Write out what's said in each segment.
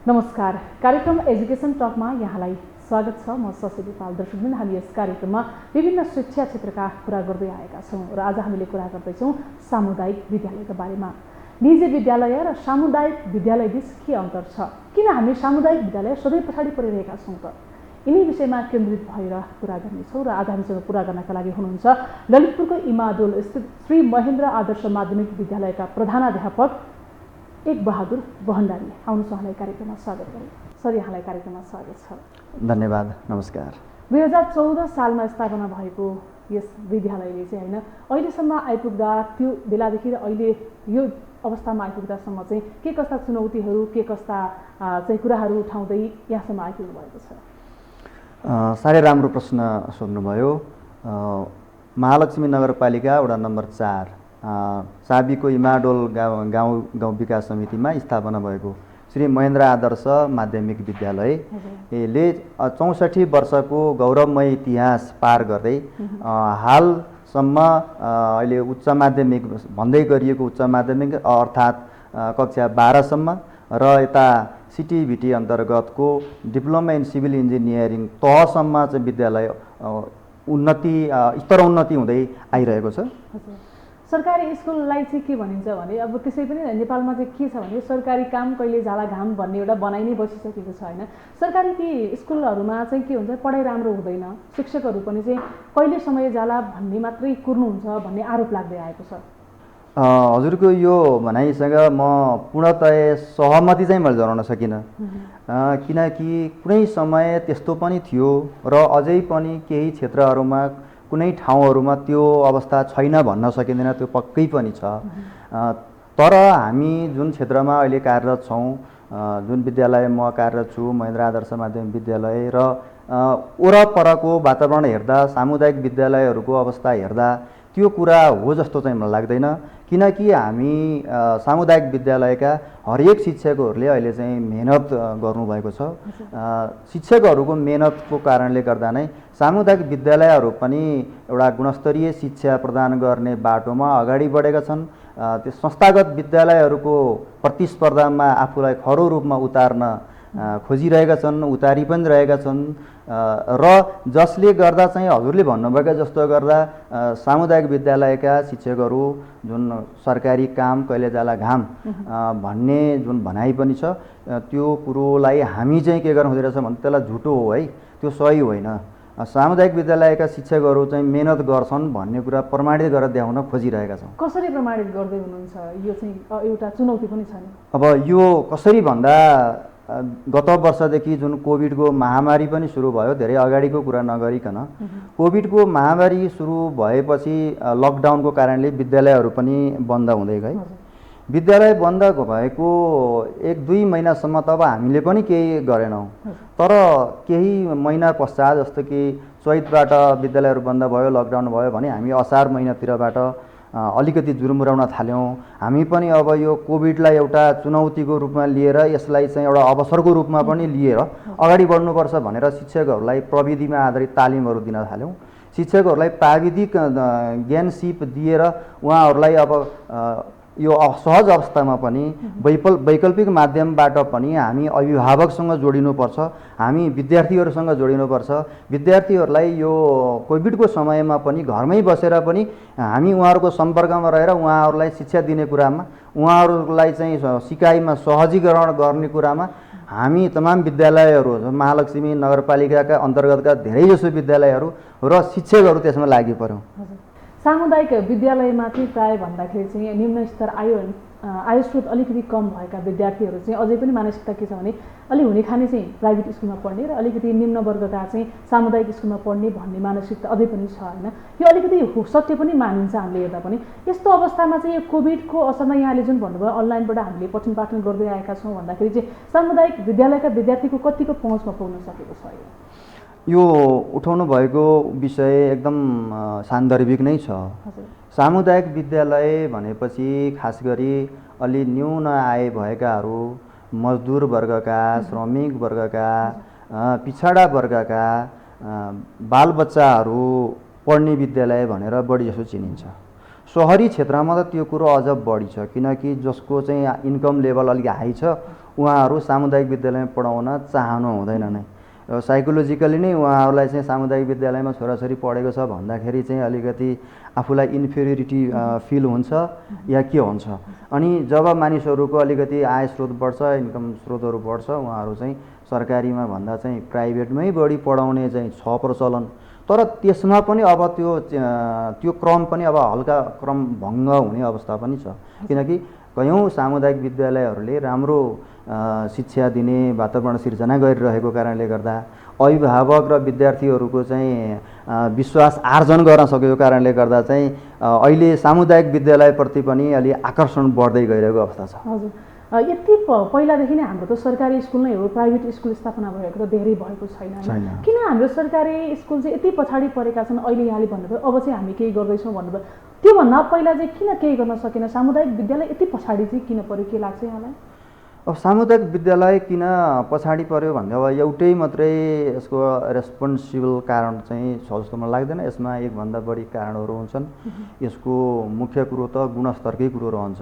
नमस्कार। कार्यक्रम एजुकेसन टकमा यहाँलाई स्वागत छ। म शशी नेपाल। दर्शकवृन्द, हामी यस कार्यक्रममा विभिन्न शिक्षा क्षेत्रका कुरा गर्दै आएका छौँ र आज हामीले कुरा गर्दैछौँ सामुदायिक विद्यालयका बारेमा। निजी विद्यालय र सामुदायिक विद्यालय बीच के अन्तर छ? किन हामी सामुदायिक विद्यालय सधैँ पछाडि परिरहेका छौँ त? यिनी विषयमा केन्द्रित भएर कुरा गर्नेछौँ र आज हामीसँग कुरा गर्नका लागि हुनुहुन्छ ललितपुरको इमाडोल स्थित श्री महेन्द्र आदर्श माध्यमिक विद्यालयका प्रधानाध्यापक एक बहादुर भण्डारी। आउनुहोस्, उहाँलाई कार्यक्रममा स्वागत गरौँ। सर, यहाँलाई कार्यक्रममा स्वागत छ। धन्यवाद। नमस्कार। 2014 सालमा स्थापना भएको यस विद्यालयले चाहिँ होइन अहिलेसम्म आइपुग्दा, त्यो बेलादेखि र अहिले यो अवस्थामा आइपुग्दासम्म चाहिँ के कस्ता चुनौतीहरू, के कस्ता चाहिँ कुराहरू उठाउँदै यहाँसम्म आइपुग्नु भएको छ? साह्रै राम्रो प्रश्न सोध्नुभयो। महालक्ष्मी नगरपालिका वडा नम्बर 4 चाबीको इमाडोल गाउँ विकास समितिमा स्थापना भएको श्री महेन्द्र आदर्श माध्यमिक विद्यालयले 64 वर्षको गौरवमय इतिहास पार गर्दै हालसम्म अहिले उच्च माध्यमिक भन्दै गरिएको उच्च माध्यमिक अर्थात् कक्षा 12सम्म र यता सिटिभिटी अन्तर्गतको डिप्लोमा इन सिभिल इन्जिनियरिङ तहसम्म चाहिँ विद्यालय स्तरोन्नति हुँदै आइरहेको छ। सरकारी स्कुललाई चाहिँ के भनिन्छ भने, अब त्यसै पनि नेपालमा चाहिँ के छ भने सरकारी काम कहिले जाला घाम भन्ने एउटा बनाइ नै बसिसकेको छ होइन। सरकारी ती स्कुलहरूमा चाहिँ के हुन्छ, पढाइ राम्रो हुँदैन, शिक्षकहरू पनि चाहिँ कहिले समय जाला भन्ने मात्रै कुर्नुहुन्छ भन्ने आरोप लाग्दै आएको छ। हजुरको यो भनाइसँग म पूर्णतया सहमति चाहिँ मैले जनाउन सकिनँ, किनकि कुनै समय त्यस्तो पनि थियो र अझै पनि केही क्षेत्रहरूमा कुनै ठाउँहरूमा त्यो अवस्था छैन भन्न सकिँदैन, त्यो पक्कै पनि छ। तर हामी जुन क्षेत्रमा अहिले कार्यरत छौँ, जुन विद्यालय म कार्यरत छु, महेन्द्र आदर्श माध्यमिक विद्यालय, र वरपरको वातावरण हेर्दा, सामुदायिक विद्यालयहरूको अवस्था हेर्दा त्यो कुरा हो जस्तो चाहिँ मलाई लाग्दैन। किनकि हामी सामुदायिक विद्यालयका हरेक शिक्षकहरूले अहिले चाहिँ मेहनत गर्नुभएको छ। शिक्षकहरूको मेहनतको कारणले गर्दा नै सामुदायिक विद्यालयहरू पनि एउटा गुणस्तरीय शिक्षा प्रदान गर्ने बाटोमा अगाडि बढेका छन्। त्यो संस्थागत विद्यालयहरूको प्रतिस्पर्धामा आफूलाई खरो रूपमा उतार्न खोजिरहेका छन्, उतारी पनि रहेका छन्, र जसले गर्दा चाहिँ हजुरले भन्नुभएका जस्तो गर्दा सामुदायिक विद्यालयका शिक्षकहरू जुन सरकारी काम कहिले जाला घाम भन्ने जुन भनाइ पनि छ, त्यो कुरोलाई हामी चाहिँ के गर्नु हुँदैरहेछ भने त्यसलाई झुटो हो है, त्यो सही होइन। सामुदायिक विद्यालयका शिक्षकहरू चाहिँ मेहनत गर्छन् भन्ने कुरा प्रमाणित गरेर देखाउन खोजिरहेका छौँ। कसरी प्रमाणित गर्दै हुनुहुन्छ? यो चाहिँ एउटा चुनौती पनि छ नि। अब यो कसरी भन्दा, गत वर्षदेखि जुन कोभिडको महामारी पनि सुरु भयो, धेरै अगाडिको कुरा नगरिकन कोभिडको महामारी सुरु भएपछि लकडाउनको कारणले विद्यालयहरू पनि बन्द हुँदै गए। विद्यालय बन्द भएको 1-2 महिनासम्म त अब हामीले पनि केही गरेनौँ, तर केही महिना पश्चात जस्तो कि चैतबाट विद्यालयहरू बन्द भयो, लकडाउन भयो भने हामी असार महिनातिरबाट अलिकति जुरुमुराउन थाल्यौँ। हामी पनि अब यो कोभिडलाई एउटा चुनौतीको रूपमा लिएर, यसलाई चाहिँ एउटा अवसरको रूपमा पनि लिएर अगाडि बढ्नुपर्छ भनेर शिक्षकहरूलाई प्रविधिमा आधारित तालिमहरू दिन थाल्यौँ। शिक्षकहरूलाई प्राविधिक ज्ञान सिप दिएर उहाँहरूलाई अब यो सहज अवस्थामा पनि वैकल्पिक माध्यमबाट पनि हामी अभिभावकसँग जोडिनुपर्छ, हामी विद्यार्थीहरूसँग जोडिनुपर्छ। विद्यार्थीहरूलाई यो कोभिडको समयमा पनि घरमै बसेर पनि हामी उहाँहरूको सम्पर्कमा रहेर उहाँहरूलाई शिक्षा दिने कुरामा, उहाँहरूलाई चाहिँ सिकाइमा सहजीकरण गर्ने कुरामा हामी तमाम विद्यालयहरू, महालक्ष्मी नगरपालिकाका अन्तर्गतका धेरैजसो विद्यालयहरू र शिक्षकहरू त्यसमा लागि पर्यौँ। सामुदायिक विद्यालयमा चाहिँ प्राय भन्दाखेरि चाहिँ निम्न स्तर आय स्रोत अलिकति कम भएका विद्यार्थीहरू चाहिँ अझै पनि मानसिकता के छ भने अलि हुने खाने चाहिँ प्राइभेट स्कुलमा पढ्ने र अलिकति निम्न वर्गका चाहिँ सामुदायिक स्कुलमा पढ्ने भन्ने मानसिकता अझै पनि छ होइन। यो अलिकति सत्य पनि मानिन्छ हामीले हेर्दा पनि। यस्तो अवस्थामा चाहिँ यो कोभिडको असरमा यहाँले जुन भन्नुभयो अनलाइनबाट हामीले पठन पाठन गर्दै आएका छौँ भन्दाखेरि चाहिँ सामुदायिक विद्यालयका विद्यार्थीको कतिको पहुँचमा पुग्न सकेको छ? यो उठाउनु भएको विषय एकदम सान्दर्भिक नै छ। सामुदायिक विद्यालय भनेपछि खास गरी अलि न्यून आय भएकाहरू, मजदुर वर्गका, श्रमिक वर्गका, पिछडा वर्गका बालबच्चाहरू पढ्ने विद्यालय भनेर बढी जसो चिनिन्छ। शहरी क्षेत्रमा त त्यो कुरो अझ बढी छ, किनकि जसको चाहिँ इन्कम लेभल अलिक हाई छ उहाँहरू सामुदायिक विद्यालयमा पढाउन चाहनु हुँदैन नै। साइकोलोजिकली नै उहाँहरूलाई चाहिँ सामुदायिक विद्यालयमा छोराछोरी पढेको छ भन्दाखेरि चाहिँ अलिकति आफूलाई इन्फेरियोरिटी फिल हुन्छ या के हुन्छ। अनि जब मानिसहरूको अलिकति आय स्रोत बढ्छ, इन्कम स्रोतहरू बढ्छ, उहाँहरू चाहिँ सरकारीमा भन्दा चाहिँ प्राइभेटमै बढी पढाउने चाहिँ छ प्रचलन। तर त्यसमा पनि अब त्यो क्रम पनि अब हल्का क्रम भङ्ग हुने अवस्था पनि छ, किनकि कयौँ सामुदायिक विद्यालयहरूले राम्रो शिक्षा दिने वातावरण सिर्जना गरिरहेको कारणले गर्दा, अभिभावक र विद्यार्थीहरूको चाहिँ विश्वास आर्जन गर्न सकेको कारणले गर्दा चाहिँ अहिले सामुदायिक विद्यालयप्रति पनि अलि आकर्षण बढ्दै गइरहेको अवस्था छ। हजुर, यति पहिलादेखि नै हाम्रो त सरकारी स्कुल नै हो, प्राइभेट स्कुल स्थापना भएको त धेरै भएको छैन। किन हाम्रो सरकारी स्कुल चाहिँ यति पछाडि परेका छन्? अहिले यहाँले भन्नुभयो अब चाहिँ हामी केही गर्दैछौँ भन्नुभयो, त्योभन्दा पहिला चाहिँ किन केही गर्न सकेन? सामुदायिक विद्यालय यति पछाडि चाहिँ किन पर्यो, के लाग्छ यहाँलाई? अब सामुदायिक विद्यालय किन पछाडि पर्यो भन्दा अब एउटै मात्रै यसको रेस्पोन्सिबल कारण चाहिँ छ जस्तो मलाई लाग्दैन। यसमा एकभन्दा बढी कारणहरू हुन्छन्। यसको मुख्य कुरो त गुणस्तरकै कुरो रहन्छ।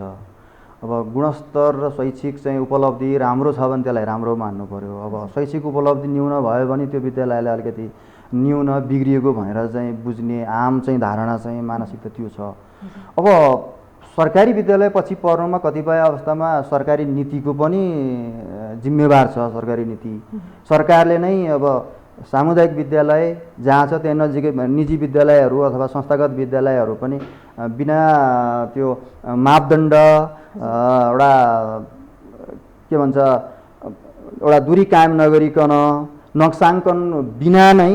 अब गुणस्तर र शैक्षिक चाहिँ उपलब्धि राम्रो छ भने त्यसलाई राम्रो मान्नु पर्यो। अब शैक्षिक उपलब्धि न्यून भयो भने त्यो विद्यालयले अलिकति न्यून बिग्रिएको भनेर चाहिँ बुझ्ने आम चाहिँ धारणा चाहिँ मानसिकता त्यो छ। अब सरकारी विद्यालय पछि पर्नुमा कतिपय अवस्थामा सरकारी नीतिको पनि जिम्मेवार छ। सरकारी नीति सरकारले नै अब सामुदायिक विद्यालय जहाँ छ त्यहाँ नजिकै निजी विद्यालयहरू अथवा संस्थागत विद्यालयहरू पनि बिना त्यो मापदण्ड एउटा के भन्छ एउटा दूरी कायम नगरिकन नक्साङ्कन बिना नै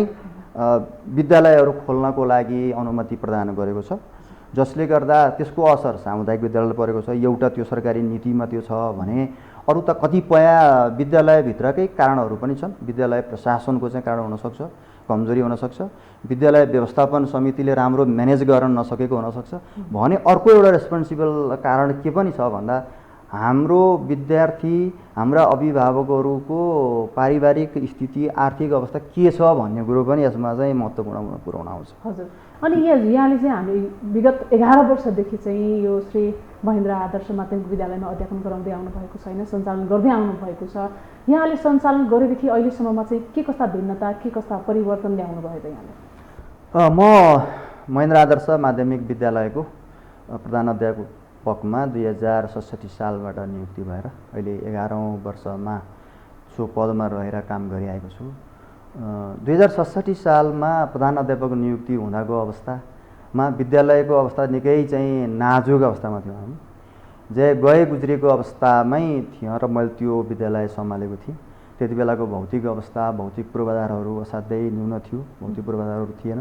विद्यालयहरू खोल्नको लागि अनुमति प्रदान गरेको छ, जसले गर्दा त्यसको असर सामुदायिक विद्यालयले परेको छ। एउटा त्यो सरकारी नीतिमा त्यो छ भने अरू त कतिपय विद्यालयभित्रकै कारणहरू पनि छन्। विद्यालय प्रशासनको चाहिँ कारण हुनसक्छ, कमजोरी हुनसक्छ, विद्यालय व्यवस्थापन समितिले राम्रो म्यानेज गर्न नसकेको हुनसक्छ भने अर्को एउटा रेस्पोन्सिबल कारण के पनि छ भन्दा हाम्रो विद्यार्थी हाम्रा अभिभावकहरूको पारिवारिक स्थिति आर्थिक अवस्था के छ भन्ने कुरो पनि यसमा चाहिँ महत्त्वपूर्ण पुर्याउन आउँछ। हजुर, अनि यहाँले चाहिँ हामी विगत 11 वर्षदेखि चाहिँ यो श्री महेन्द्र आदर्श माध्यमिक विद्यालयमा अध्यापन गराउँदै आउनु भएको छैन, सञ्चालन गर्दै आउनु भएको छ। यहाँले सञ्चालन गरेदेखि अहिलेसम्ममा चाहिँ के कस्ता भिन्नता, के कस्ता परिवर्तन ल्याउनु भयो त यहाँले? म महेन्द्र आदर्श माध्यमिक विद्यालयको प्रधानाध्यापकमा 2067 सालबाट नियुक्ति भएर अहिले 11औं वर्षमा सो पदमा रहेर काम गरिआएको छु। 2067 सालमा प्रधानाध्यापक नियुक्ति हुँदाको अवस्थामा विद्यालयको अवस्था निकै चाहिँ नाजुक अवस्थामा थियो। हामी गए गुज्रेको अवस्थामै थियौँ र मैले त्यो विद्यालय सम्हालेको थिएँ। त्यति बेलाको भौतिक अवस्था, भौतिक पूर्वाधारहरू असाध्यै न्यून थियो, भौतिक पूर्वाधारहरू थिएन।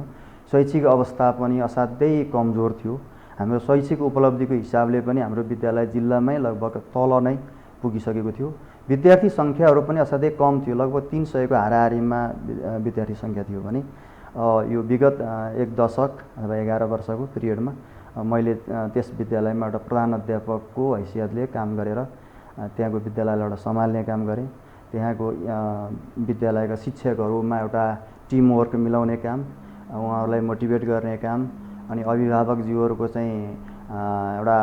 शैक्षिक अवस्था पनि असाध्यै कमजोर थियो। हाम्रो शैक्षिक उपलब्धिको हिसाबले पनि हाम्रो विद्यालय जिल्लामै लगभग तल नै पुगिसकेको थियो। विद्यार्थी सङ्ख्याहरू पनि असाध्यै कम थियो, लगभग 300 को हाराहारीमा विद्यार्थी सङ्ख्या थियो भने यो विगत एक दशक अथवा 11 वर्षको पिरियडमा मैले त्यस विद्यालयमा एउटा प्रधानाध्यापकको हैसियतले काम गरेर त्यहाँको विद्यालयलाई एउटा सम्हाल्ने काम गरेँ। त्यहाँको विद्यालयका शिक्षकहरूमा एउटा टिमवर्क मिलाउने काम, उहाँहरूलाई मोटिभेट गर्ने काम, अनि अभिभावकज्यूहरूको चाहिँ एउटा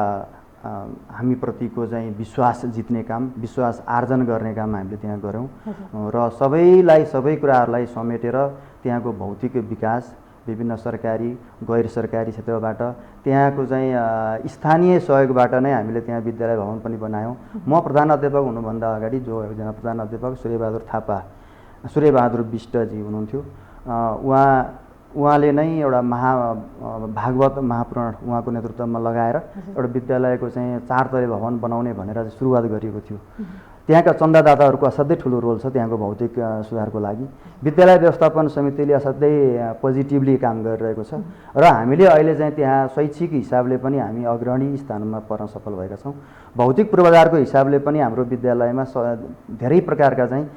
हामीप्रतिको चाहिँ विश्वास जित्ने काम, विश्वास आर्जन गर्ने काम हामीले त्यहाँ गऱ्यौँ र सबै कुराहरूलाई समेटेर त्यहाँको भौतिक विकास, विभिन्न सरकारी गैर सरकारी क्षेत्रबाट त्यहाँको चाहिँ स्थानीय सहयोगबाट नै हामीले त्यहाँ विद्यालय भवन पनि बनायौँ। म प्रधानाध्यापक हुनुभन्दा अगाडि जो एकजना प्रधानाध्यापक सूर्यबहादुर विष्टजी हुनुहुन्थ्यो, उहाँले नै एउटा भागवत महापुराण उहाँको नेतृत्वमा लगाएर एउटा विद्यालयको चाहिँ 4 तले भवन बनाउने भनेर सुरुवात गरिएको थियो। त्यहाँका चन्दादाताहरूको असाध्यै ठुलो रोल छ त्यहाँको भौतिक सुधारको लागि। विद्यालय व्यवस्थापन समितिले असाध्यै पोजिटिभली काम गरिरहेको छ र हामीले अहिले चाहिँ त्यहाँ शैक्षिक हिसाबले पनि हामी अग्रणी स्थानमा पर्न सफल भएका छौँ। भौतिक पूर्वाधारको हिसाबले पनि हाम्रो विद्यालयमा धेरै प्रकारका चाहिँ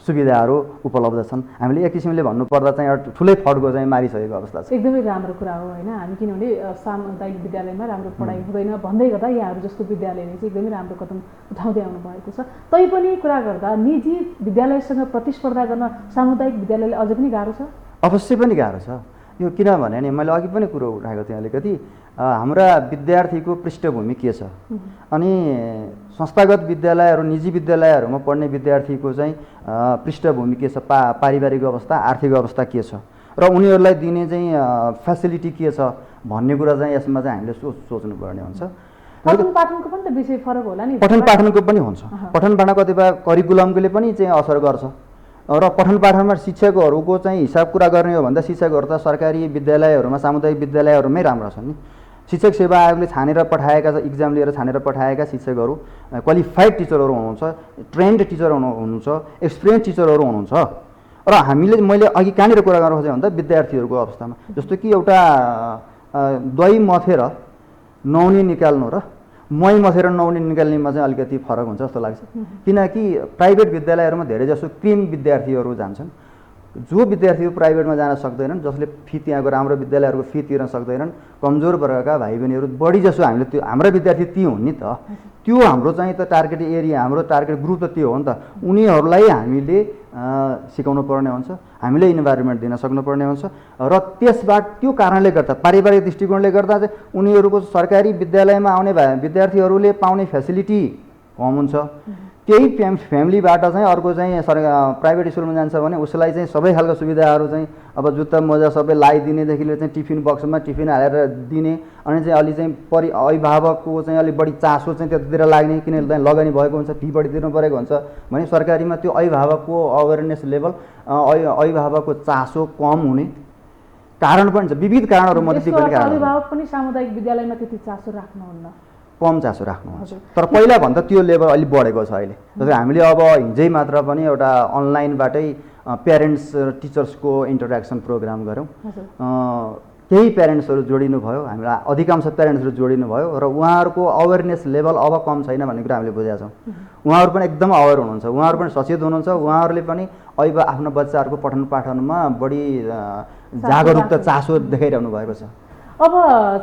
सुविधाहरू उपलब्ध छन्। हामीले एक किसिमले भन्नुपर्दा चाहिँ एउटा ठुलै फड्को चाहिँ मारिसकेको अवस्था छ। एकदमै राम्रो कुरा हो हैन? हामी किनभने सामुदायिक विद्यालयमा राम्रो पढाइ हुँदैन भन्दै गर्दा यहाँहरू जस्तो विद्यालयले चाहिँ एकदमै राम्रो कदम उठाउँदै आउनु भएको छ। तैपनि कुरा गर्दा निजी विद्यालयसँग प्रतिस्पर्धा गर्न सामुदायिक विद्यालयले अझै पनि गाह्रो छ? अवश्य पनि गाह्रो छ। यो किनभने नि मैले अघि पनि कुरो उठाएको थिएँ अलिकति, हाम्रा विद्यार्थीको पृष्ठभूमि के छ अनि संस्थागत विद्यालयहरू निजी विद्यालयहरूमा पढ्ने विद्यार्थीको चाहिँ पृष्ठभूमि के छ, पारिवारिक अवस्था, आर्थिक अवस्था के छ र उनीहरूलाई दिने चाहिँ फेसिलिटी के छ भन्ने कुरा चाहिँ यसमा चाहिँ हामीले सोच्नुपर्ने हुन्छ। पठन पाठनको पनि त विषय फरक होला नि। पठन पाठनको पनि हुन्छ। पठन पाठन कतिपय करिकुलमले पनि चाहिँ असर गर्छ र पठन पाठनमा शिक्षकहरूको चाहिँ हिसाब कुरा गर्ने हो भन्दा शिक्षकहरू त सरकारी विद्यालयहरूमा सामुदायिक विद्यालयहरूमै राम्रा छन् नि। शिक्षक सेवा आयोगले छानेर पठाएका, इक्जाम लिएर छानेर पठाएका शिक्षकहरू क्वालिफाइड टिचरहरू हुनुहुन्छ, ट्रेन्ड टिचर हुनुहुन्छ, एक्सपिरियन्स टिचरहरू हुनुहुन्छ र मैले अघि कहाँनिर कुरा गर्न खोजेँ भन्दा विद्यार्थीहरूको अवस्थामा जस्तो कि एउटा दही मथेर नुहाउने निकाल्नु र मही मथेर नुहाउने निकाल्नेमा चाहिँ अलिकति फरक हुन्छ जस्तो लाग्छ। किनकि प्राइभेट विद्यालयहरूमा धेरैजसो क्रिम विद्यार्थीहरू जान्छन्, जो विद्यार्थीहरू प्राइभेटमा जान सक्दैनन्, जसले फी त्यहाँको राम्रो विद्यालयहरूको फी तिर्न सक्दैनन्, कमजोर वर्गका भाइ बहिनीहरू बढी जसो हामीले त्यो हाम्रा विद्यार्थी ती हुन् नि त। त्यो हाम्रो चाहिँ त टार्गेट एरिया, हाम्रो टार्गेट ग्रुप त त्यो हो नि त। उनीहरूलाई हामीले सिकाउनु पर्ने हुन्छ, हामीले इन्भाइरोमेन्ट दिन सक्नुपर्ने हुन्छ र त्यसबाट त्यो कारणले गर्दा पारिवारिक दृष्टिकोणले गर्दा चाहिँ उनीहरूको सरकारी विद्यालयमा आउने विद्यार्थीहरूले पाउने फेसिलिटी कम हुन्छ। त्यही फ्यामिलीबाट चाहिँ अर्को चाहिँ प्राइभेट स्कुलमा जान्छ भने उसलाई चाहिँ सबै खालको सुविधाहरू चाहिँ अब जुत्ता मोजा सबै लगाइदिनेदेखि लिएर चाहिँ टिफिन बक्समा टिफिन हालेर दिने अनि चाहिँ अलि चाहिँ अभिभावकको चाहिँ अलिक बढी चासो चाहिँ त्यतातिर लाग्ने, किनभने लगानी भएको हुन्छ, फी बढी तिर्नु परेको हुन्छ भने सरकारीमा त्यो अभिभावकको अवेरनेस लेभल, अभिभावकको चासो कम हुने कारण पनि छ। विविध कारणहरू मध्ये अभिभावक पनि सामुदायिक विद्यालयमा त्यति चासो राख्नुहुन्न, कम चासो राख्नुहुन्छ। तर पहिला भन्दा त्यो लेभल अलिक बढेको छ अहिले। जस्तै हामीले अब हिजै मात्र पनि एउटा अनलाइनबाटै प्यारेन्ट्स र टिचर्सको इन्टरेक्सन प्रोग्राम गऱ्यौँ। केही प्यारेन्ट्सहरू जोडिनु भयो, हामीलाई अधिकांश प्यारेन्ट्सहरू जोडिनु भयो र उहाँहरूको अवेरनेस लेभल अब कम छैन भन्ने कुरा हामीले बुझेका छौँ। उहाँहरू पनि एकदम अवेर हुनुहुन्छ, उहाँहरू पनि सचेत हुनुहुन्छ, उहाँहरूले पनि अहिले आफ्नो बच्चाहरूको पठन पाठनमा बढी जागरुकता, चासो देखाइरहनु भएको छ। अब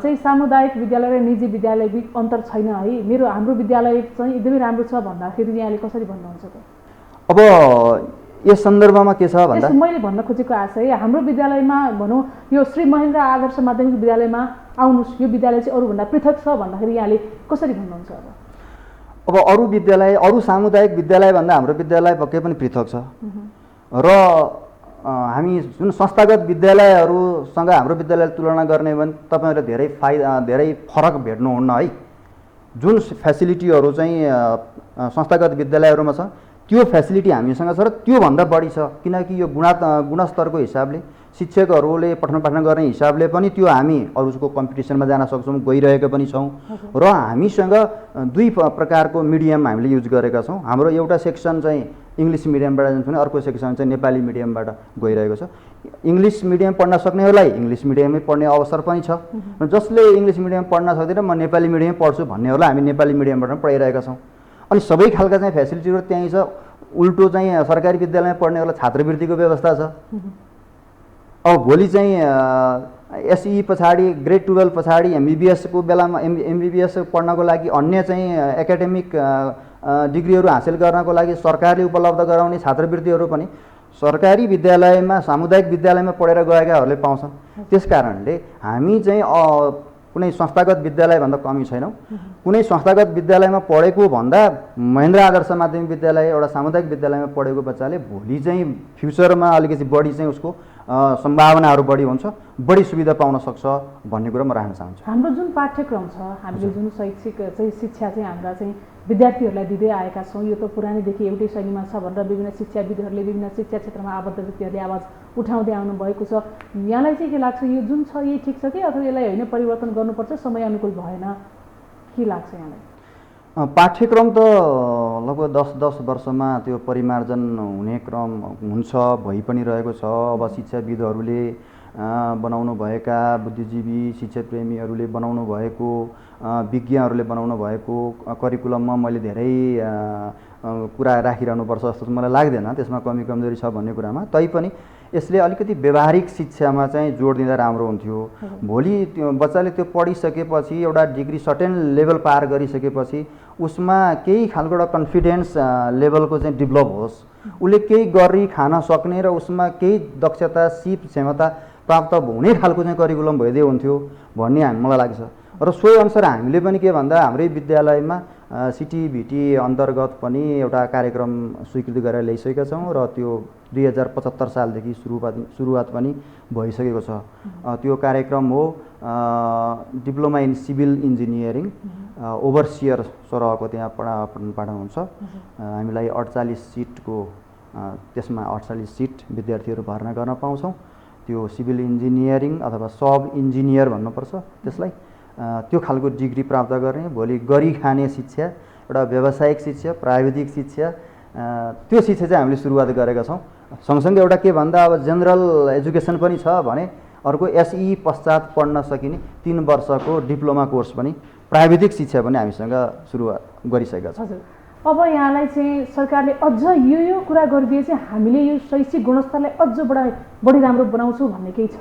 चाहिँ सामुदायिक विद्यालय र निजी विद्यालय बिच अन्तर छैन है, हाम्रो विद्यालय चाहिँ एकदमै राम्रो छ भन्दाखेरि यहाँले कसरी भन्नुहुन्छ त? अब यस सन्दर्भमा के छ भन्दा मैले भन्न खोजेको आशय हाम्रो विद्यालयमा भनौँ यो श्री महेन्द्र आदर्श माध्यमिक विद्यालयमा आउनुहोस्, यो विद्यालय चाहिँ अरूभन्दा पृथक छ भन्दाखेरि यहाँले कसरी भन्नुहुन्छ? अब अरू विद्यालय, अरू सामुदायिक विद्यालयभन्दा हाम्रो विद्यालय पक्कै पनि पृथक छ र हामी जुन संस्थागत विद्यालयहरूसँग हाम्रो विद्यालय तुलना गर्ने भने तपाईँहरूले धेरै फरक भेट्नुहुन्न है। जुन फेसिलिटीहरू चाहिँ संस्थागत विद्यालयहरूमा छ त्यो फेसिलिटी हामीसँग छ र त्योभन्दा बढी छ। किनकि यो गुणस्तरको हिसाबले, शिक्षकहरूले पठन पाठन गर्ने हिसाबले पनि त्यो हामी अरूको कम्पिटिसनमा जान सक्छौँ, गइरहेका पनि छौँ र हामीसँग दुई प्रकारको मिडियम हामीले युज गरेका छौँ। हाम्रो एउटा सेक्सन चाहिँ इङ्ग्लिस मिडियमबाट जान्छ भने अर्को सेक्सन चाहिँ नेपाली मिडियमबाट गइरहेको छ। इङ्ग्लिस मिडियम पढ्न सक्नेहरूलाई इङ्ग्लिस मिडियममै पढ्ने अवसर पनि छ र जसले इङ्ग्लिस मिडियम पढ्न सक्दैन म नेपाली मिडियम पढ्छु भन्नेहरूलाई हामी नेपाली मिडियमबाट पनि पढाइरहेका छौँ। अनि सबै खालका चाहिँ फेसिलिटीहरू त्यहीँ छ। उल्टो चाहिँ सरकारी विद्यालयमा पढ्नेहरूलाई छात्रवृत्तिको व्यवस्था छ। अब भोलि चाहिँ एसई पछाडि ग्रेड 12 पछाडि एमबिबिएसको बेलामा एमबिबिएस पढ्नको लागि अन्य चाहिँ एकाडेमिक डिग्रीहरू हासिल गर्नको लागि सरकारले उपलब्ध गराउने छात्रवृत्तिहरू पनि सरकारी विद्यालयमा, सामुदायिक विद्यालयमा पढेर गएकाहरूले पाउँछन्। त्यस कारणले हामी चाहिँ कुनै संस्थागत विद्यालयभन्दा कमी छैनौँ। कुनै संस्थागत विद्यालयमा पढेको भन्दा महेन्द्र आदर्श माध्यमिक विद्यालय एउटा सामुदायिक विद्यालयमा पढेको बच्चाले भोलि चाहिँ फ्युचरमा अलिकति बढी चाहिँ उसको सम्भावनाहरू बढी हुन्छ, बढी सुविधा पाउन सक्छ भन्ने कुरा म राख्न चाहन्छु। हाम्रो जुन पाठ्यक्रम छ, हामीले जुन शैक्षिक चाहिँ शिक्षा चाहिँ हाम्रा चाहिँ विद्यार्थीहरूलाई दिँदै आएका छौँ, यो त पुरानैदेखि एउटै शैलीमा छ भनेर विभिन्न शिक्षाविदहरूले, विभिन्न शिक्षा क्षेत्रमा आबद्ध व्यक्तिहरूले आवाज उठाउँदै आउनु भएको छ। यहाँलाई चाहिँ के लाग्छ, यो जुन छ यही ठिक छ कि अथवा यसलाई होइन परिवर्तन गर्नुपर्छ, समय अनुकूल भएन, के लाग्छ यहाँलाई? पाठ्यक्रम त लगभग 10 वर्षमा त्यो परिमार्जन हुने क्रम हुन्छ, भइ पनि रहेको छ। अब शिक्षाविदहरूले बनाउनु भएका, बुद्धिजीवी शिक्षाप्रेमीहरूले बनाउनु भएको, विज्ञहरूले बनाउनु भएको करिकुलममा मैले धेरै कुरा राखिरहनुपर्छ जस्तो मलाई लाग्दैन, त्यसमा कमी कमजोरी छ भन्ने कुरामा। तैपनि यसले अलिकति व्यावहारिक शिक्षामा चाहिँ जोड दिँदा राम्रो हुन्थ्यो। भोलि त्यो बच्चाले त्यो पढिसकेपछि एउटा डिग्री सर्टेन लेभल पार गरिसकेपछि उसमा केही खालको एउटा कन्फिडेन्स लेभलको चाहिँ डेभलप होस्, उसले केही गरी खान सक्ने र उसमा केही दक्षता, सिप क्षमता प्राप्त हुने खालको चाहिँ करिकुलम भइदिए हुन्थ्यो भन्ने मलाई लाग्छ। र सोही अनुसार हामीले पनि के भन्दा हाम्रै विद्यालयमा सिटिभिटी अन्तर्गत पनि एउटा कार्यक्रम स्वीकृति गरेर ल्याइसकेका छौँ र त्यो 2075 सालदेखि सुरुवात पनि भइसकेको छ। त्यो कार्यक्रम हो diploma in civil engineering, overseer सरहको त्यहाँ पठन हुन्छ। हामीलाई 48 सिटको त्यसमा 48 सिट विद्यार्थीहरू भर्ना गर्न पाउँछौँ। त्यो सिभिल इन्जिनियरिङ अथवा सब इन्जिनियर भन्नुपर्छ त्यसलाई, त्यो खालको डिग्री प्राप्त गर्ने, भोलि गरी खाने शिक्षा, एउटा व्यावसायिक शिक्षा, प्राविधिक शिक्षा, त्यो शिक्षा चाहिँ हामीले सुरुवात गरेका छौँ। सँगसँगै एउटा के भन्दा अब जेनरल एजुकेसन पनि छ भने अर्को एसई पश्चात पढ्न सकिने 3 वर्षको डिप्लोमा कोर्स पनि, प्राविधिक शिक्षा पनि हामीसँग सुरुवात गरिसकेका छौँ। अब यहाँलाई चाहिँ सरकारले अझ यो कुरा गरिदिए चाहिँ हामीले यो शैक्षिक गुणस्तरलाई अझ बढी राम्रो बनाउँछौँ भन्ने केही छ?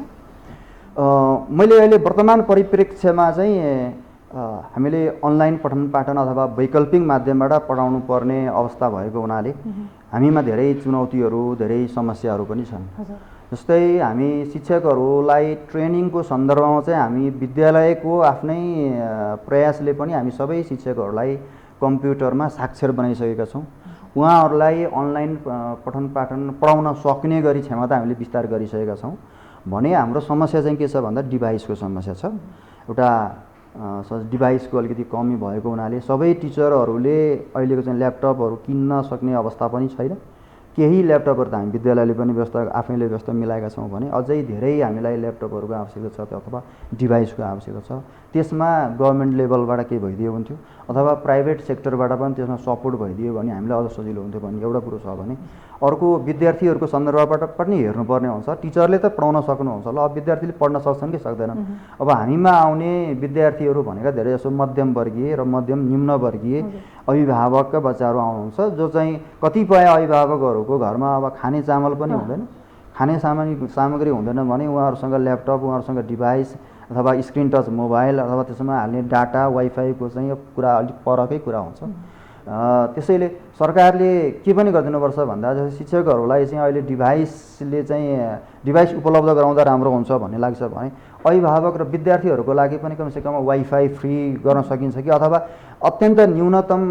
मैले अहिले वर्तमान परिप्रेक्ष्यमा चाहिँ हामीले अनलाइन पठन पाठन अथवा वैकल्पिक माध्यमबाट पढाउनु पर्ने अवस्था भएको हुनाले हामीमा धेरै चुनौतीहरू, धेरै समस्याहरू पनि छन्। जस्तै हामी शिक्षकहरूलाई ट्रेनिङको सन्दर्भमा चाहिँ हामी विद्यालयको आफ्नै प्रयासले पनि हामी सबै शिक्षकहरूलाई कम्प्युटरमा साक्षर बनाइसकेका छौँ। उहाँहरूलाई अनलाइन पठन पाठन पढाउन सक्ने गरी क्षमता हामीले विस्तार गरिसकेका छौँ। भने हाम्रो समस्या चाहिँ के छ भन्दा डिभाइसको समस्या छ। एउटा डिभाइसको अलिकति कमी भएको हुनाले सबै टिचरहरूले अहिलेको चाहिँ ल्यापटपहरू किन्न सक्ने अवस्था पनि छैन। केही ल्यापटपहरू त हामी विद्यालयले पनि आफैले व्यवस्था मिलाएका छौँ भने अझै धेरै हामीलाई ल्यापटपहरूको आवश्यकता छ अथवा डिभाइसको आवश्यकता छ। त्यसमा गभर्मेन्ट लेभलबाट केही भइदियो हुन्थ्यो अथवा प्राइभेट सेक्टरबाट पनि त्यसमा सपोर्ट भइदियो भने हामीलाई अझ सजिलो हुन्थ्यो भन्ने एउटा कुरो छ भने, अर्को विद्यार्थीहरूको सन्दर्भबाट पनि हेर्नुपर्ने हुन्छ। टिचरले त पढाउन सक्नुहुन्छ ल, अब विद्यार्थीले पढ्न सक्छन् कि सक्दैनन्। अब हामीमा आउने विद्यार्थीहरू भनेका धेरै जसो मध्यम वर्गीय र मध्यम निम्न वर्गीय अभिभावकका बच्चाहरू आउनुहुन्छ, जो चाहिँ कतिपय अभिभावकहरूको घरमा अब खाने चामल पनि हुँदैन, खाने सामग्री हुँदैन भने उहाँहरूसँग ल्यापटप, उहाँहरूसँग डिभाइस अथवा स्क्रिन टच मोबाइल अथवा त्यसमा हाल्ने डाटा वाइफाईको चाहिँ कुरा अलिक परकै कुरा हुन्छ। त्यसैले सरकारले के पनि गरिदिनुपर्छ भन्दा जस्तै शिक्षकहरूलाई चाहिँ अहिले डिभाइस उपलब्ध गराउँदा राम्रो हुन्छ भन्ने लाग्छ भने अभिभावक र विद्यार्थीहरूको लागि पनि कमसेकम वाइफाई फ्री गर्न सकिन्छ कि अथवा अत्यन्त न्यूनतम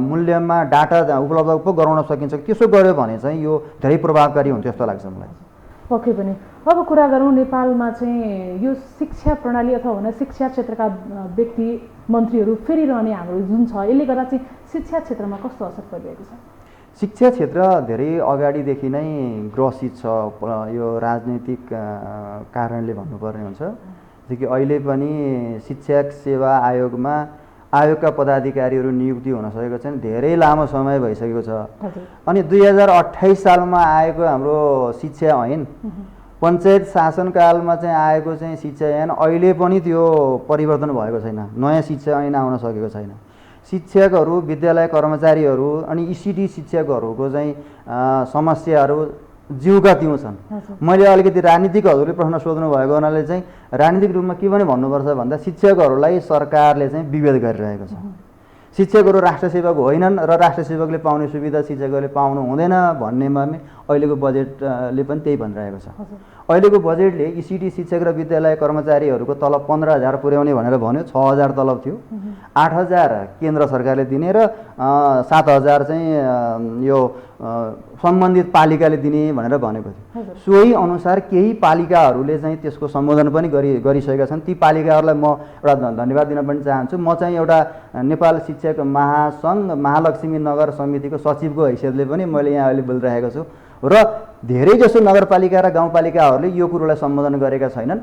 मूल्यमा डाटा उपलब्ध पो गराउन सकिन्छ कि त्यसो गर्यो भने चाहिँ यो धेरै प्रभावकारी हुन्छ जस्तो लाग्छ मलाई। पक्कै पनि। अब कुरा गरौँ नेपालमा चाहिँ यो शिक्षा प्रणाली अथवा भने शिक्षा क्षेत्रका व्यक्ति मन्त्रीहरू फेरिरहने हाम्रो जुन छ, यसले गर्दा चाहिँ शिक्षा क्षेत्रमा कस्तो असर परिरहेको छ? शिक्षा क्षेत्र धेरै अगाडिदेखि नै ग्रसित छ यो राजनीतिक कारणले भन्नुपर्ने हुन्छ। जस्तै अहिले पनि शिक्षक सेवा आयोगमा आयोगका पदाधिकारीहरू नियुक्ति हुन सकेको छैन, धेरै लामो समय भइसकेको छ। अनि 2028 सालमा आएको हाम्रो शिक्षा ऐन, पञ्चायत शासनकालमा चाहिँ आएको चाहिँ शिक्षा ऐन अहिले पनि त्यो परिवर्तन भएको छैन, नयाँ शिक्षा ऐन आउन सकेको छैन। शिक्षकहरू, विद्यालय कर्मचारीहरू अनि इसिडी शिक्षकहरूको चाहिँ समस्याहरू जिउका तिउँ छन्। मैले अलिकति राजनीतिक हजुरले प्रश्न सोध्नु भएको हुनाले चाहिँ राजनीतिक रूपमा के पनि भन्नुपर्छ भन्दा शिक्षकहरूलाई सरकारले चाहिँ विभेद गरिरहेको छ। शिक्षकहरू राष्ट्र सेवक होइनन् र राष्ट्र सेवकले पाउने सुविधा शिक्षकहरूले पाउनु हुँदैन भन्नेमा अहिलेको बजेटले पनि त्यही भनिरहेको छ। अहिलेको बजेटले इसिडी शिक्षक र विद्यालय कर्मचारीहरूको तलब 15,000 पुर्याउने भनेर भन्यो। 6,000 तलब थियो, 8,000 केन्द्र सरकारले दिने र 7,000 चाहिँ यो सम्बन्धित पालिकाले दिने भनेर भनेको थियो। सोही अनुसार केही पालिकाहरूले चाहिँ त्यसको सम्बोधन पनि गरिसकेका छन्। ती पालिकाहरूलाई म एउटा धन्यवाद दिन पनि चाहन्छु। म चाहिँ एउटा नेपाल शिक्षक महासङ्घ महालक्ष्मी नगर समितिको सचिवको हैसियतले पनि मैले यहाँ अहिले बोलिरहेको छु र धेरैजसो नगरपालिका र गाउँपालिकाहरूले यो कुरोलाई सम्बोधन गरेका छैनन्।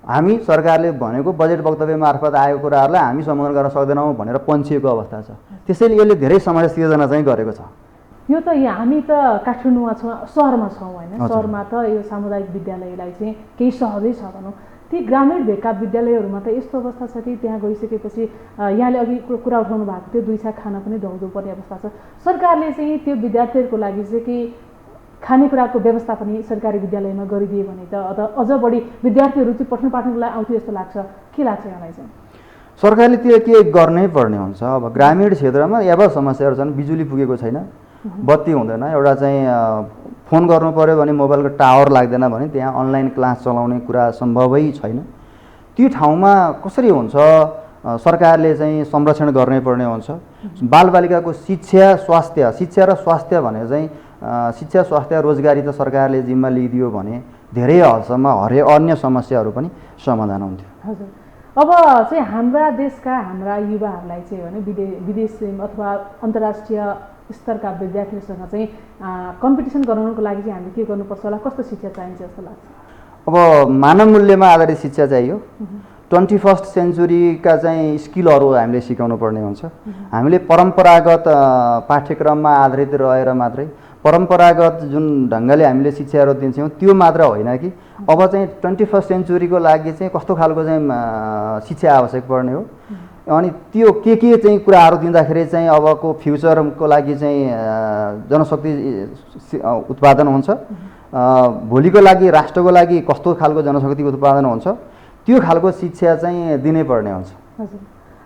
हामी सरकारले भनेको बजेट वक्तव्य मार्फत आएको कुराहरूलाई हामी सम्बोधन गर्न सक्दैनौँ भनेर पन्छिएको अवस्था छ। त्यसैले यसले धेरै समस्या सिर्जना चाहिँ गरेको छ। यो त हामी त काठमाडौँमा छौँ, सहरमा छौँ होइन, सहरमा त यो सामुदायिक विद्यालयलाई चाहिँ केही सहजै छ भनौँ। ती ग्रामीण भेगका विद्यालयहरूमा त यस्तो अवस्था छ कि त्यहाँ गइसकेपछि यहाँले अघि कुरा उठाउनु भएको थियो, 2 छाक खाना पनि दौडनु पर्ने अवस्था छ। सरकारले चाहिँ त्यो विद्यार्थीहरूको लागि चाहिँ कि खानेकुराको व्यवस्था पनि सरकारी विद्यालयमा गरिदिए भने त अझ बढी विद्यार्थीहरू चाहिँ पठन पाठनको लागि आउँथ्यो जस्तो लाग्छ। के लाग्छ यहाँलाई चाहिँ? सरकारले त्यो के गर्नै पर्ने हुन्छ। अब ग्रामीण क्षेत्रमा अब समस्याहरू छन्, बिजुली पुगेको छैन, बत्ती हुँदैन, एउटा चाहिँ फोन गर्नु पऱ्यो भने मोबाइलको टावर लाग्दैन भने त्यहाँ अनलाइन क्लास चलाउने कुरा सम्भवै छैन। त्यो ठाउँमा कसरी हुन्छ सरकारले चाहिँ संरक्षण गर्नै पर्ने हुन्छ। बालबालिकाको शिक्षा र स्वास्थ्य भने चाहिँ शिक्षा स्वास्थ्य रोजगारी त सरकारले जिम्मा लिइदियो भने धेरै हदसम्म अन्य समस्याहरू पनि समाधान हुन्थ्यो। हजुर, अब चाहिँ हाम्रा देशका हाम्रा युवाहरूलाई चाहिँ भने विदेश अथवा अन्तर्राष्ट्रिय स्तरका विद्यार्थीहरूसँग चाहिँ कम्पिटिसन गराउनको लागि चाहिँ हामीले के गर्नुपर्छ होला, कस्तो शिक्षा चाहिन्छ जस्तो लाग्छ? अब मानव मूल्यमा आधारित शिक्षा चाहियो। 21st सेन्चुरीका चाहिँ स्किलहरू हामीले सिकाउनु पर्ने हुन्छ। हामीले परम्परागत पाठ्यक्रममा आधारित रहेर मात्रै परम्परागत जुन ढङ्गले हामीले शिक्षाहरू दिन्छौँ त्यो मात्र होइन कि अब चाहिँ 21st सेन्चुरीको लागि चाहिँ कस्तो खालको चाहिँ शिक्षा आवश्यक पर्ने हो। अनि त्यो के चाहिँ कुराहरू दिँदाखेरि चाहिँ अबको फ्युचरको लागि चाहिँ जनशक्ति उत्पादन हुन्छ, भोलिको लागि राष्ट्रको लागि कस्तो खालको जनशक्ति उत्पादन हुन्छ, त्यो खालको शिक्षा चाहिँ दिनै पर्ने हुन्छ। हजुर,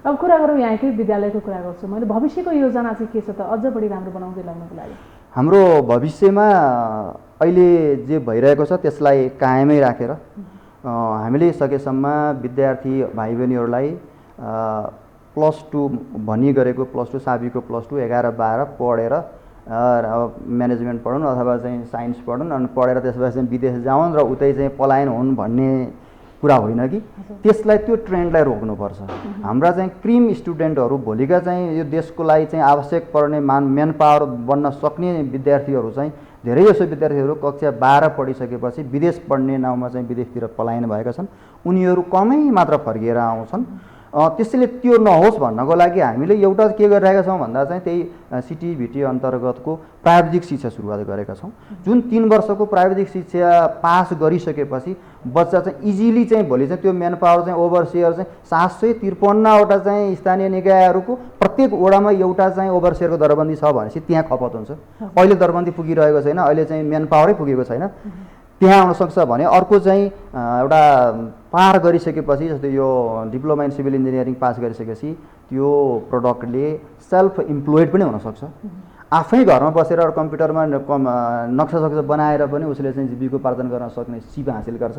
अब कुरा गरौँ यहाँकै विद्यालयको कुरा गर्छु मैले, भविष्यको योजना चाहिँ के छ त अझ बढी राम्रो बनाउँदै ल्याउनको लागि? हाम्रो भविष्यमा अहिले जे भइरहेको छ त्यसलाई कायमै राखेर हामीले सकेसम्म विद्यार्थी भाइ बहिनीहरूलाई +2 भनी गरेको +2 साबिको +2 11 12 पढेर म्यानेजमेन्ट पढुन् अथवा चाहिँ साइन्स पढुन् अनि पढेर त्यसपछि चाहिँ विदेश जाउन् र उतै चाहिँ पलायन हुन् भन्ने कुरा होइन कि त्यसलाई त्यो ट्रेन्डलाई रोक्नुपर्छ। हाम्रा चाहिँ क्रिम स्टुडेन्टहरू भोलिका चाहिँ यो देशको लागि चाहिँ आवश्यक पर्ने म्यान पावर बन्न सक्ने विद्यार्थीहरू चाहिँ धेरैजसो विद्यार्थीहरू कक्षा 12 पढिसकेपछि विदेश पढ्ने नाउँमा चाहिँ विदेशतिर पलायन भएका छन्। उनीहरू कमै मात्र फर्किएर आउँछन्। त्यसैले त्यो नहोस् भन्नको लागि हामीले एउटा के गरिरहेका छौँ भन्दा चाहिँ त्यही सिटिभिटी अन्तर्गतको प्राविधिक शिक्षा सुरुवात गरेका छौँ। जुन 3 वर्षको प्राविधिक शिक्षा पास गरिसकेपछि बच्चा चाहिँ इजिली चाहिँ भोलि चाहिँ त्यो म्यान पावर चाहिँ ओभरसियर चाहिँ 753वटा चाहिँ स्थानीय निकायहरूको प्रत्येक वडामा एउटा चाहिँ ओभरसियरको दरबन्दी छ भनेपछि त्यहाँ खपत हुन्छ। अहिले दरबन्दी पुगिरहेको छैन, अहिले चाहिँ म्यान पावरै पुगेको छैन, त्यहाँ आउन सक्छ भने अर्को चाहिँ एउटा पार गरिसकेपछि जस्तै यो diploma in civil engineering pass गरिसकेपछि त्यो प्रोडक्टले सेल्फ इम्प्लोइड पनि हुनसक्छ। आफै घरमा बसेर कम्प्युटरमा नक्सा बनाएर पनि उसले चाहिँ जीविकोपार्जन गर्न सक्ने सिप हासिल गर्छ।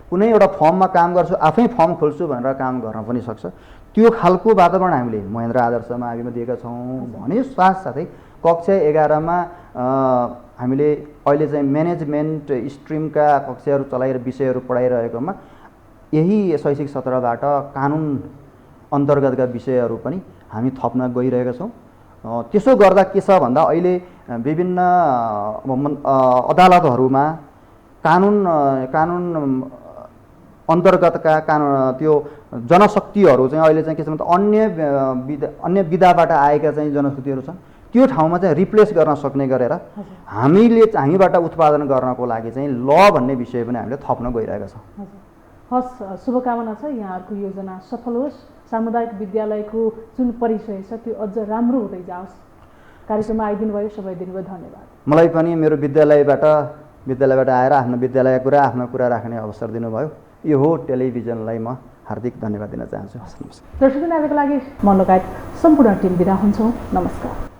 कुनै एउटा फर्ममा काम गर्छु, आफै फर्म खोल्छु भनेर काम गर्न पनि सक्छ। त्यो खालको वातावरण हामीले महेन्द्र आदर्श माविमा दिएका छौँ भने साथसाथै कक्षा 11मा हामीले अहिले चाहिँ म्यानेजमेन्ट स्ट्रिमका कक्षाहरू चलाएर विषयहरू पढाइरहेकोमा यही शैक्षिक सत्रबाट कानुन अन्तर्गतका विषयहरू पनि हामी थप्न गइरहेका छौँ। त्यसो गर्दा के छ भन्दा अहिले विभिन्न अदालतहरूमा कानुन अन्तर्गतका त्यो जनशक्तिहरू चाहिँ अहिले चाहिँ के छ भन्दा अन्य विधाबाट आएका चाहिँ जनशक्तिहरू छन्। त्यो ठाउँमा चाहिँ रिप्लेस गर्न सक्ने गरेर हामीबाट उत्पादन गर्नको लागि चाहिँ ल भन्ने विषय पनि हामीले थप्न गइरहेका छौँ। हस्, शुभकामना छ यहाँहरूको योजना सफल होस्, सामुदायिक विद्यालयको जुन परिचय छ त्यो अझ राम्रो हुँदै जाओस्। कार्यक्रममा आइदिनु भयो, समय दिनुभयो, धन्यवाद। मलाई पनि मेरो विद्यालयबाट आएर आफ्नो कुरा राख्ने अवसर दिनुभयो। यो हो टेलिभिजनलाई म हार्दिक धन्यवाद दिन चाहन्छु। दर्शकबिन आजको लागि म लगायत सम्पूर्ण टिम बिदा हुन्छौँ। नमस्कार।